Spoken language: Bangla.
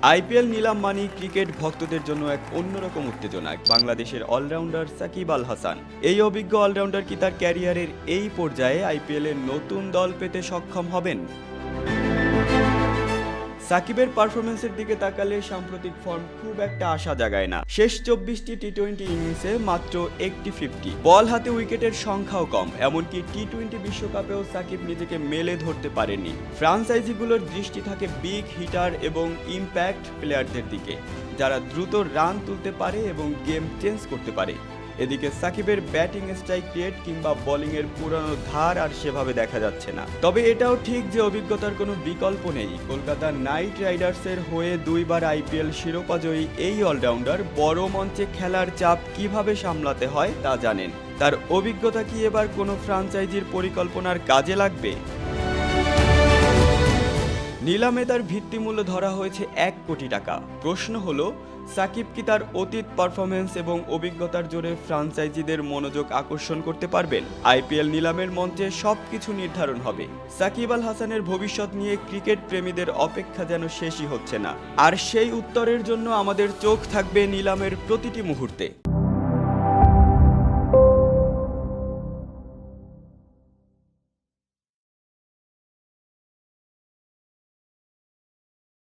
আইপিএল নিলাম মানেই ক্রিকেট ভক্তদের জন্য এক অন্যরকম উত্তেজনা। বাংলাদেশের অলরাউন্ডার সাকিব আল হাসান, এই অভিজ্ঞ অলরাউন্ডার কি তার ক্যারিয়ারের এই পর্যায়ে আইপিএলের নতুন দল পেতে সক্ষম হবেন? সাকিবের পারফরমেন্সের দিকে তাকালে সাম্প্রতিক ফর্ম খুব একটা আশা জাগায় না। শেষ 24টি টি-20 ইনিংসে মাত্র একটি 50, বল হাতে উইকেটের সংখ্যাও কম। এমনকি টি-20 বিশ্বকাপেও সাকিব নিজেকে মেলে ধরতে পারেনি। ফ্রাঞ্চাইজিগুলোর দৃষ্টি থাকে বিগ হিটার এবং ইম্প্যাক্ট প্লেয়ারদের দিকে, যারা দ্রুত রান তুলতে পারে এবং গেম চেঞ্জ করতে পারে। এদিকে সাকিবের ব্যাটিং স্ট্রাইক রেট কিংবা বোলিংয়ের পুরানো ধার আর সেভাবে দেখা যাচ্ছে না। তবে এটাও ঠিক যে অভিজ্ঞতার কোনো বিকল্প নেই। কলকাতা নাইট রাইডার্সের হয়ে দুইবার আইপিএল শিরোপাজয়ী এই অলরাউন্ডার বড় মঞ্চে খেলার চাপ কিভাবে সামলাতে হয় তা জানেন। তার অভিজ্ঞতা কি এবার কোনো ফ্রাঞ্চাইজির পরিকল্পনার কাজে লাগবে? নিলামে তার ভিত্তিমূল্য ধরা হয়েছে 1 কোটি টাকা। প্রশ্ন হলো, সাকিব কি তার অতীত পারফরমেন্স এবং অভিজ্ঞতার জোরে ফ্রাঞ্চাইজিদের মনোযোগ আকর্ষণ করতে পারবেন? আইপিএল নিলামের মঞ্চে সবকিছু নির্ধারণ হবে। সাকিব আল হাসানের ভবিষ্যৎ নিয়ে ক্রিকেট প্রেমীদের অপেক্ষা যেন শেষই হচ্ছে না। আর সেই উত্তরের জন্য আমাদের চোখ থাকবে নিলামের প্রতিটি মুহূর্তে।